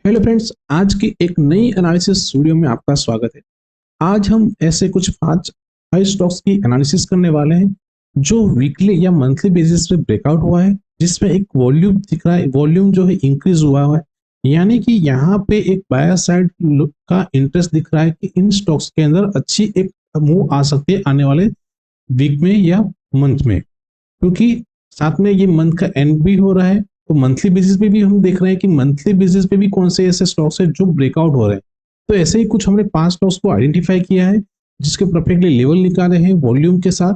Hello friends, आज की एक नई एनालिसिस वीडियो में आपका स्वागत है। आज हम ऐसे कुछ पांच हाई स्टॉक्स की एनालिसिस करने वाले हैं जो वीकली या मंथली बेसिस पे ब्रेकआउट हुआ है, जिसमें एक वॉल्यूम दिख रहा है। वॉल्यूम जो है इंक्रीज हुआ है, यानी कि यहाँ पे एक बायर साइड का इंटरेस्ट दिख रहा है कि इन स्टॉक्स के अंदर अच्छी एक मूव आ सकती है आने वाले वीक में या मंथ में, क्योंकि साथ में ये मंथ का एंड भी हो रहा है। तो मंथली बेसिस पे भी हम देख रहे हैं कि मंथली बेसिस पे भी कौन से ऐसे स्टॉक्स है जो ब्रेकआउट हो रहे हैं। तो ऐसे ही कुछ हमने 5 स्टॉक्स को आइडेंटिफाई किया है जिसके परफेक्टली लेवल निकाले हैं वॉल्यूम के साथ।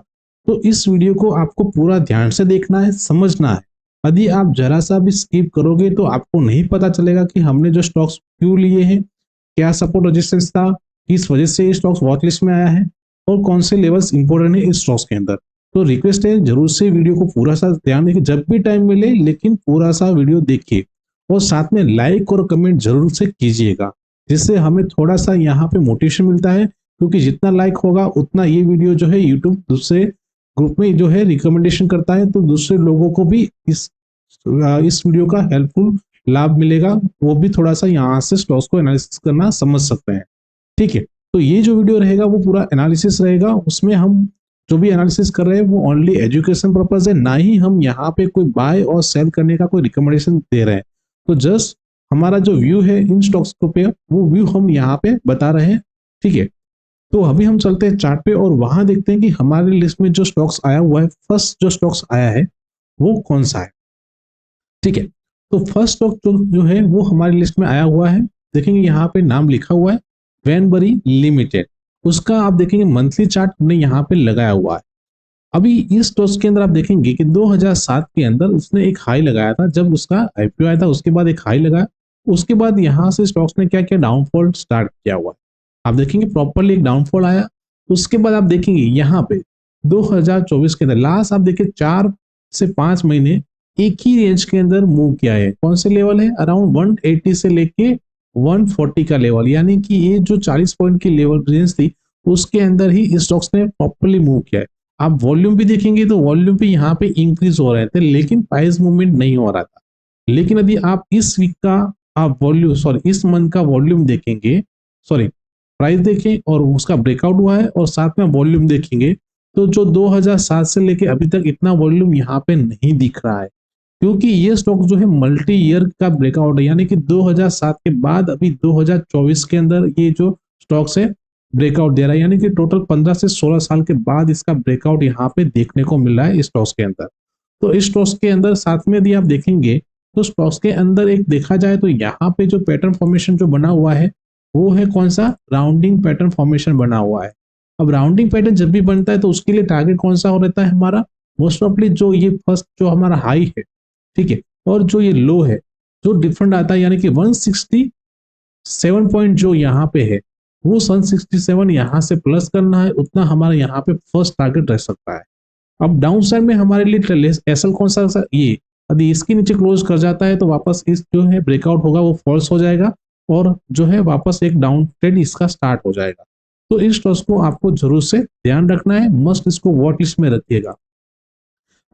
तो इस वीडियो को आपको पूरा ध्यान से देखना है, समझना है। यदि आप जरा सा भी स्किप करोगे तो आपको नहीं पता चलेगा कि हमने जो स्टॉक्स क्यों लिए हैं, क्या सपोर्ट रेजिस्टेंस था, किस वजह से ये स्टॉक्स वॉच लिस्ट में आया है और कौन से लेवल्स इंपॉर्टेंट है इस स्टॉक्स के अंदर। तो रिक्वेस्ट है जरूर से वीडियो को पूरा सा ध्यान देखिए, जब भी टाइम मिले लेकिन पूरा सा वीडियो देखिए और साथ में लाइक और कमेंट जरूर से कीजिएगा, जिससे हमें थोड़ा सा यहाँ पे मोटिवेशन मिलता है। क्योंकि जितना लाइक होगा उतना ये वीडियो जो है यूट्यूब दूसरे ग्रुप में जो है रिकमेंडेशन करता है, तो दूसरे लोगों को भी इस वीडियो का हेल्पफुल लाभ मिलेगा। वो भी थोड़ा सा यहाँ से स्टॉक्स को एनालिसिस करना समझ सकते हैं। ठीक है, तो ये जो वीडियो रहेगा वो पूरा एनालिसिस रहेगा। उसमें हम जो भी एनालिसिस कर रहे हैं वो ओनली एजुकेशन पर्पस है, ना ही हम यहाँ पे कोई बाय और सेल करने का कोई रिकमेंडेशन दे रहे हैं। तो जस्ट हमारा जो व्यू है इन स्टॉक्स को पे, वो व्यू हम यहाँ पे बता रहे हैं। ठीक है, तो अभी हम चलते हैं चार्ट पे और वहां देखते हैं कि हमारी लिस्ट में जो स्टॉक्स आया हुआ है, फर्स्ट जो स्टॉक्स आया है वो कौन सा है। ठीक है, तो फर्स्ट स्टॉक जो है वो हमारी लिस्ट में आया हुआ है। देखेंगे यहाँ पे नाम लिखा हुआ है वैनबरी लिमिटेड। उसका आप देखेंगे मंथली चार्ट हमने यहाँ पे लगाया हुआ है। अभी इस स्टॉक्स के अंदर आप देखेंगे कि 2007 के अंदर उसने एक हाई लगाया था जब उसका आईपीओ आया था, उसके बाद एक हाई लगाया। उसके बाद यहाँ से स्टॉक्स ने क्या किया, डाउनफॉल स्टार्ट किया हुआ है। आप देखेंगे प्रॉपरली एक डाउनफॉल आया। उसके बाद आप देखेंगे यहाँ पे 2024 के अंदर लास्ट आप देखिए 4 से 5 महीने एक ही रेंज के अंदर मूव किया है। कौन से लेवल है, अराउंड 180 से लेके 140 का लेवल, यानी कि ये जो 40 पॉइंट की लेवल रेंज थी उसके अंदर ही इस स्टॉक्स ने प्रॉपरली मूव किया है। आप वॉल्यूम भी देखेंगे तो वॉल्यूम भी यहाँ पे इंक्रीज हो रहे थे, लेकिन प्राइस मूवमेंट नहीं हो रहा था। लेकिन यदि आप इस वीक का आप वॉल्यूम इस मंथ का वॉल्यूम देखेंगे, प्राइस देखें और उसका ब्रेकआउट हुआ है और साथ में वॉल्यूम देखेंगे, तो जो 2007 से लेके अभी तक इतना वॉल्यूम यहाँ पे नहीं दिख रहा है, क्योंकि ये स्टॉक जो है मल्टी ईयर का ब्रेकआउट है। यानी कि 2007 के बाद अभी 2024 के अंदर ये जो स्टॉक्स है ब्रेकआउट दे रहा है, यानी कि टोटल 15 से 16 साल के बाद इसका ब्रेकआउट यहाँ पे देखने को मिल रहा है इस स्टॉक्स के अंदर। तो इस स्टॉक्स के अंदर साथ में यदि आप देखेंगे तो स्टॉक्स के अंदर एक देखा जाए तो यहाँ पे जो पैटर्न फॉर्मेशन जो बना हुआ है वो है कौन सा, राउंडिंग पैटर्न फॉर्मेशन बना हुआ है। अब राउंडिंग पैटर्न जब भी बनता है तो उसके लिए टारगेट कौन सा हो रहता है हमारा, मोस्ट ऑफली जो ये फर्स्ट जो हमारा हाई है, ठीक है, और जो ये लो है जो डिफरेंट आता है, यानी कि 167 पॉइंट जो यहाँ पे है वो 167 यहाँ से प्लस करना है, उतना हमारा यहाँ पे फर्स्ट टारगेट रह सकता है। अब डाउन साइड में हमारे लिए एसएल कौन सा, ये यदि इसके नीचे क्लोज कर जाता है तो वापस इस जो है ब्रेकआउट होगा वो फॉल्स हो जाएगा और जो है वापस एक डाउन ट्रेंड इसका स्टार्ट हो जाएगा। तो इस स्टॉक्स को आपको जरूर से ध्यान रखना है, मस्ट इसको वॉच लिस्ट में रखिएगा।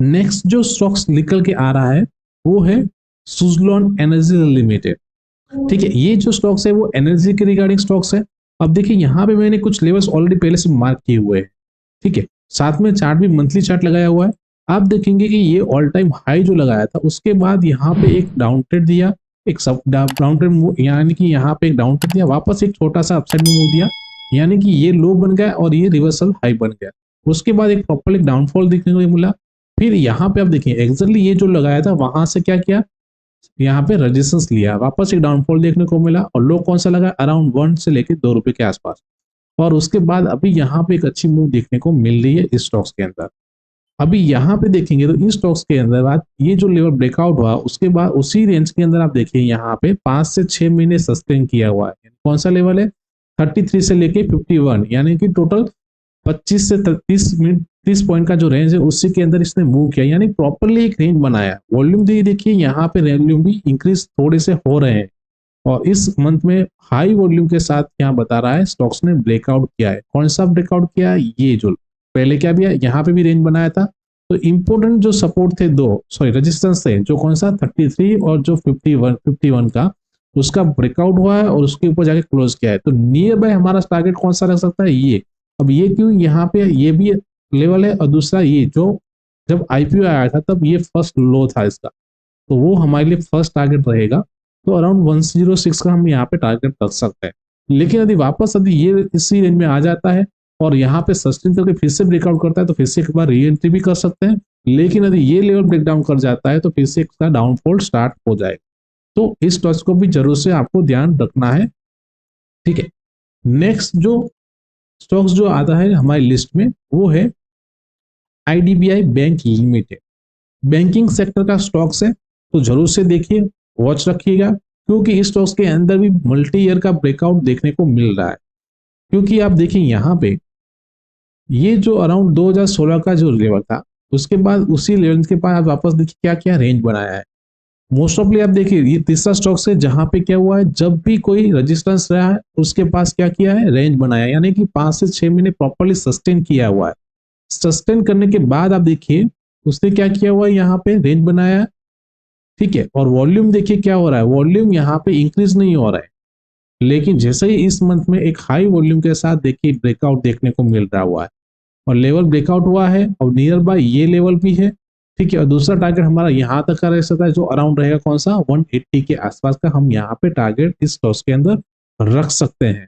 नेक्स्ट जो स्टॉक्स निकल के आ रहा है वो है सुजलॉन एनर्जी लिमिटेड। ठीक है, ये जो स्टॉक्स है वो एनर्जी के रिगार्डिंग स्टॉक्स है। अब देखिए यहाँ पे मैंने कुछ लेवल्स ऑलरेडी पहले से मार्क किए हुए हैं। ठीक है, साथ में चार्ट भी मंथली चार्ट लगाया हुआ है। आप देखेंगे कि ये ऑल टाइम हाई जो लगाया था उसके बाद यहाँ पे एक डाउन ट्रेंड दिया, एक सब डाउन ट्रेंड, यानी कि यहाँ पे एक डाउन ट्रेंड दिया, वापस एक छोटा सा अपसाइड में मूव दिया, यानी कि ये लो बन गया और ये रिवर्सल हाई बन गया। उसके बाद एक प्रॉपर एक डाउनफॉल देखने को मिला। फिर यहाँ पे आप देखिए एग्जैक्टली ये जो लगाया था वहां से क्या किया, यहाँ पे रेजिस्टेंस लिया, वापस एक डाउनफॉल देखने को मिला और लो कौन सा लगा, अराउंड 1 से लेके 2 रुपए के आसपास। और उसके बाद अभी यहाँ पे एक अच्छी मूव देखने को मिल रही है इस स्टॉक्स के अंदर। अभी यहाँ पे देखेंगे तो इस स्टॉक्स के अंदर बाद ये जो लेवल ब्रेकआउट हुआ उसके बाद उसी रेंज के अंदर आप देखिए यहाँ पे 5 से 6 महीने सस्टेन किया हुआ है। कौन सा लेवल है, 33 से लेके 51, यानी कि टोटल 25 से 30 पॉइंट का जो रेंज है उसी के अंदर इसने मूव किया, यानी प्रॉपरली एक रेंज बनाया। वॉल्यूम देखिए यहाँ पे वॉल्यूम भी इंक्रीज थोड़े से हो रहे हैं और इस मंथ में हाई वॉल्यूम के साथ यहाँ बता रहा है स्टॉक्स ने ब्रेकआउट किया है। कौन सा ब्रेकआउट किया है, ये जो पहले क्या भी है यहाँ पे भी रेंज बनाया था। तो इंपोर्टेंट जो सपोर्ट थे रेजिस्टेंस थे, जो कौन सा 33 और जो 51 का, उसका ब्रेकआउट हुआ है और उसके ऊपर जाके क्लोज किया है, तो नियर बाय हमारा टारगेट कौन सा रख सकता है, ये। अब ये क्यों, यहाँ पे ये भी लेवल है और दूसरा ये जो जब आईपीओ आया था तब ये फर्स्ट लो था इसका, तो वो हमारे लिए फर्स्ट टारगेट रहेगा। तो अराउंड 106 का हम यहाँ पे टारगेट रख सकते हैं। लेकिन यदि वापस यदि ये इसी रेंज में आ जाता है और यहाँ पे सस्टेन करके फिर से ब्रेकआउट करता है तो फिर से एक बार री एंट्री भी कर सकते हैं। लेकिन यदि ये लेवल ब्रेकडाउन कर जाता है तो फिर से इसका डाउनफॉल स्टार्ट हो जाएगा। तो इस टॉस को भी जरूर से आपको ध्यान रखना है, ठीक है। नेक्स्ट जो स्टॉक्स जो आता है हमारी लिस्ट में वो है IDBI bank limited. Banking sector का स्टॉक्स है, तो जरूर से देखिए, वॉच रखिएगा, क्योंकि इस स्टॉक्स के अंदर भी मल्टी ईयर का ब्रेकआउट देखने को मिल रहा है। क्योंकि आप देखिए यहाँ पे ये जो अराउंड 2016 का जो लेवल था, उसके बाद उसी लेवल के बाद आप वापस देखिए क्या क्या रेंज बनाया है। मोस्ट ऑफली आप देखिए ये तीसरा स्टॉक से जहां पे क्या हुआ है, जब भी कोई रेजिस्टेंस रहा है उसके पास क्या किया है, रेंज बनाया, यानी कि 5 से 6 महीने प्रॉपर्ली सस्टेन किया हुआ है। सस्टेन करने के बाद आप देखिए उसने क्या किया हुआ है, यहाँ पे रेंज बनाया, ठीक है। और वॉल्यूम देखिए क्या हो रहा है, वॉल्यूम यहाँ पे इंक्रीज नहीं हो रहा है, लेकिन जैसे ही इस मंथ में एक हाई वॉल्यूम के साथ देखिए ब्रेकआउट देखने को मिल रहा हुआ है और लेवल ब्रेकआउट हुआ है और नियर बाय ये लेवल भी है, ठीक है। और दूसरा टारगेट हमारा यहाँ तक का रह सकता है जो अराउंड रहेगा कौन सा, 180 के आसपास का हम यहाँ पे टारगेट इस टॉस के अंदर रख सकते हैं,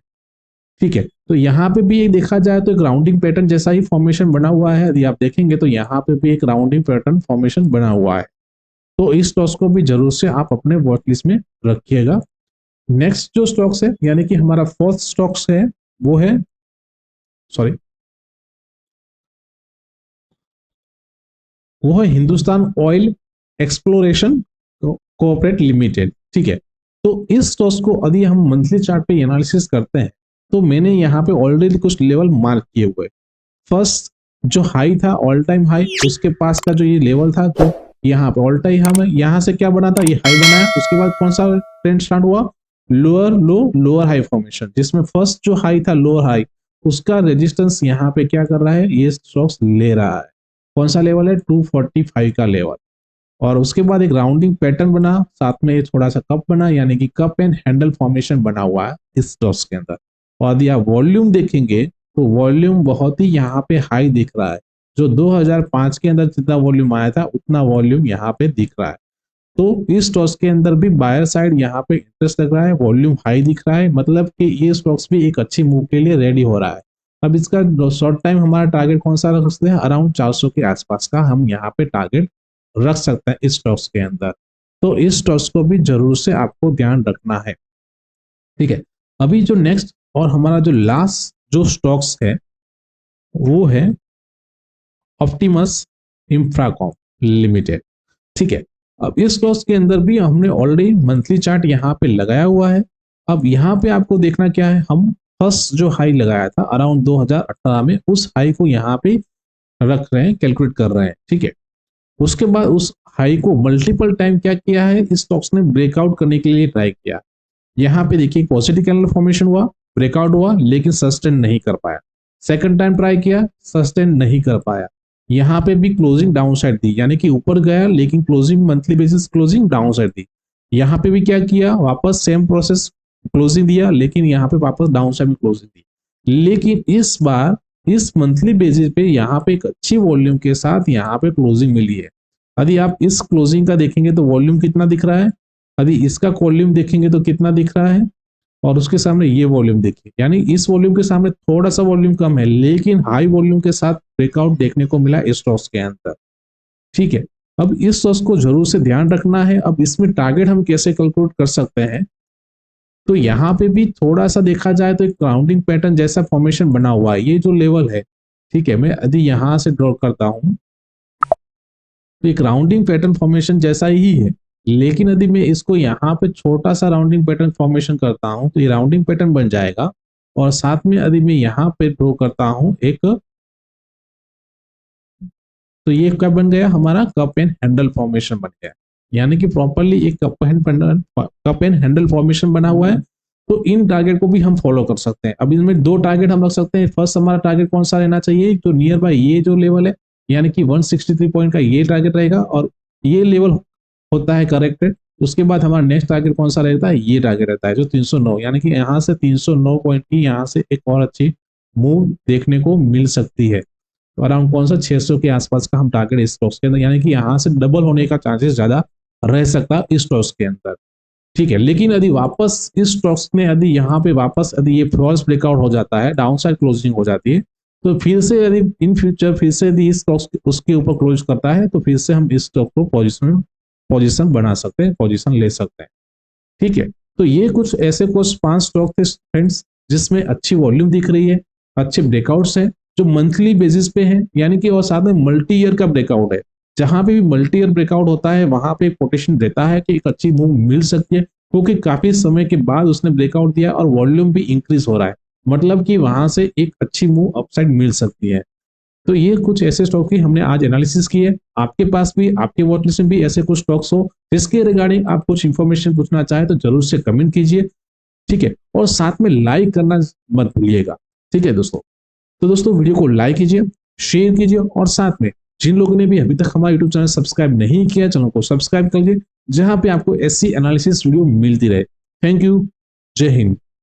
ठीक है। तो यहाँ पे भी एक देखा जाए तो एक राउंडिंग पैटर्न जैसा ही फॉर्मेशन बना हुआ है, यदि आप देखेंगे तो यहाँ पे भी एक राउंडिंग पैटर्न फॉर्मेशन बना हुआ है। तो इस स्टॉक्स को भी जरूर से आप अपने वॉच लिस्ट में रखिएगा। नेक्स्ट जो स्टॉक्स है यानी कि हमारा फोर्थ स्टॉक्स है वो है, सॉरी, वो है Hindustan oil exploration cooperate limited, ठीक है। तो इस स्टॉक्स को यदि हम मंथली चार्ट पे एनालिसिस करते हैं तो मैंने यहाँ पे ऑलरेडी कुछ लेवल मार्क किए हुए। फर्स्ट जो हाई था, ऑल टाइम हाई, उसके पास का जो ये लेवल था, जो यहाँ पे ऑल टाइम हाई, यहाँ से क्या बना था, ये हाई बनाया। उसके बाद कौन सा ट्रेंड स्टार्ट हुआ, लोअर लो लोअर हाई फॉर्मेशन, जिसमें फर्स्ट जो हाई था लोअर हाई, उसका रेजिस्टेंस यहाँ पे क्या कर रहा है, ये स्टॉक्स ले रहा है। कौन सा लेवल है, 245 का लेवल। और उसके बाद एक राउंडिंग पैटर्न बना, साथ में थोड़ा सा कप बना, यानी कि कप एंड हैंडल फॉर्मेशन बना हुआ है इस स्टॉक्स के अंदर। और यदि आप वॉल्यूम देखेंगे तो वॉल्यूम बहुत ही यहाँ पे हाई दिख रहा है, जो 2005 के अंदर जितना वॉल्यूम आया था उतना वॉल्यूम यहाँ पे दिख रहा है। तो इस स्टॉक्स के अंदर भी बायर साइड यहाँ पे इंटरेस्ट लग रहा है, वॉल्यूम हाई दिख रहा है, मतलब कि ये स्टॉक्स भी एक अच्छी मूव के लिए रेडी हो रहा है। अब इसका शॉर्ट टाइम हमारा टारगेट कौन सा रख सकते हैं, अराउंड 400 के आसपास का हम यहाँ पे टारगेट रख सकते हैं इस स्टॉक्स के अंदर। तो इस स्टॉक्स को भी जरूर से आपको ध्यान रखना है, ठीक है। अभी जो नेक्स्ट और हमारा जो लास्ट जो स्टॉक्स है वो है ऑप्टिमस इंफ्राकॉम लिमिटेड, ठीक है। अब इस स्टॉक्स के अंदर भी हमने ऑलरेडी मंथली चार्ट यहाँ पे लगाया हुआ है। अब यहाँ पे आपको देखना क्या है, हम फर्स्ट जो हाई लगाया था अराउंड 2018 में, उस हाई को यहाँ पे रख रहे हैं, कैलकुलेट कर रहे हैं, ठीक है। उसके बाद उस हाई को मल्टीपल टाइम क्या किया है, इस स्टॉक्स ने ब्रेकआउट करने के लिए ट्राई किया। यहाँ पे देखिए पॉजिटिव कैंडल फॉर्मेशन हुआ, ब्रेकआउट हुआ, लेकिन सस्टेन नहीं कर पाया। सेकंड टाइम ट्राई किया, सस्टेन नहीं कर पाया। यहाँ पे भी क्लोजिंग डाउन साइड दी, यानी कि ऊपर गया लेकिन closing monthly basis closing down side दी। यहाँ पे भी क्या किया, वापस सेम प्रोसेस, क्लोजिंग दिया, लेकिन यहाँ पे वापस डाउन साइड में क्लोजिंग दी। लेकिन इस बार इस मंथली बेसिस पे यहाँ पे एक अच्छी वॉल्यूम के साथ यहाँ पे क्लोजिंग मिली है। यदि आप इस क्लोजिंग का देखेंगे तो वॉल्यूम कितना दिख रहा है, यदि इसका वॉल्यूम देखेंगे तो कितना दिख रहा है, और उसके सामने ये वॉल्यूम देखिए, यानी इस वॉल्यूम के सामने थोड़ा सा वॉल्यूम कम है, लेकिन हाई वॉल्यूम के साथ ब्रेकआउट देखने को मिला इस स्टॉक्स के अंदर, ठीक है। अब इस स्टॉक्स को जरूर से ध्यान रखना है। अब इसमें टारगेट हम कैसे कैलकुलेट कर सकते हैं, तो यहाँ पे भी थोड़ा सा देखा जाए तो एक राउंडिंग पैटर्न जैसा फॉर्मेशन बना हुआ है, ये जो लेवल है, ठीक है। मैं यदि यहाँ से ड्रॉ करता हूं तो एक राउंडिंग पैटर्न फॉर्मेशन जैसा ही है, लेकिन यदि मैं इसको यहाँ पे छोटा सा राउंडिंग पैटर्न फॉर्मेशन करता हूं तो ये राउंडिंग पैटर्न बन जाएगा। और साथ में यदि मैं यहाँ पे ड्रॉ करता हूं एक, तो ये क्या बन गया, हमारा कप एंड हैंडल फॉर्मेशन बन गया, यानी कि प्रॉपरली एक कप एंड हैंडल फॉर्मेशन बना हुआ है। तो इन टारगेट को भी हम फॉलो कर सकते हैं। अब इसमें दो टारगेट हम रख सकते हैं। फर्स्ट हमारा टारगेट कौन सा रहना चाहिए, जो नियर बाय ये जो लेवल है, यानी कि 163 पॉइंट का ये टारगेट रहेगा, और ये लेवल होता है करेक्टेड उसके बाद हमारा नेक्स्ट टारगेट कौन सा रहता है, ये टारगेट रहता है जो 309, यानी कि यहाँ से 309 पॉइंट की यहाँ से एक और अच्छी मूव देखने को मिल सकती है। तो अराउंड कौन सा 600 के आसपास का हम टारगेट इस स्टॉक्स के अंदर, यानी कि यहाँ से डबल होने का चांसेस ज्यादा रह सकता इस स्टॉक्स के अंदर। ठीक है, लेकिन यदि वापस इस स्टॉक्स में यदि यहाँ पे वापस यदि ये फॉल्स ब्रेकआउट हो जाता है, डाउन साइड क्लोजिंग हो जाती है, तो फिर से यदि इन फ्यूचर फिर से यदि इस स्टॉक्स उसके ऊपर क्लोज करता है तो फिर से हम इस स्टॉक को पोजीशन बना सकते हैं, पोजीशन ले सकते हैं। ठीक है, तो ये कुछ ऐसे कुछ 5 स्टॉक थे फ्रेंड्स जिसमें अच्छी वॉल्यूम दिख रही है, अच्छे ब्रेकआउट्स है जो मंथली बेसिस पे है, यानी कि और साथ में मल्टी ईयर का ब्रेकआउट है। जहां पे भी मल्टी ईयर ब्रेकआउट होता है वहां पे पोटेंशियल रहता है कि एक अच्छी मूव मिल सकती है, क्योंकि काफी समय के बाद उसने ब्रेकआउट दिया और वॉल्यूम भी इंक्रीज हो रहा है, मतलब कि वहां से एक अच्छी मूव अपसाइड मिल सकती है। तो ये कुछ ऐसे स्टॉक की हमने आज एनालिसिस की है। आपके पास भी आपके वॉच लिस्ट में भी ऐसे कुछ स्टॉक्स हो जिसके रिगार्डिंग आप कुछ इंफॉर्मेशन पूछना चाहे तो जरूर से कमेंट कीजिए। ठीक है, और साथ में लाइक करना मत भूलिएगा। ठीक है दोस्तों, तो दोस्तों वीडियो को लाइक कीजिए, शेयर कीजिए और साथ में जिन लोगों ने भी अभी तक हमारा यूट्यूब चैनल सब्सक्राइब नहीं किया, चैनल को सब्सक्राइब कर लीजिए, जहां पे आपको ऐसी एनालिसिस वीडियो मिलती रहे। थैंक यू, जय हिंद।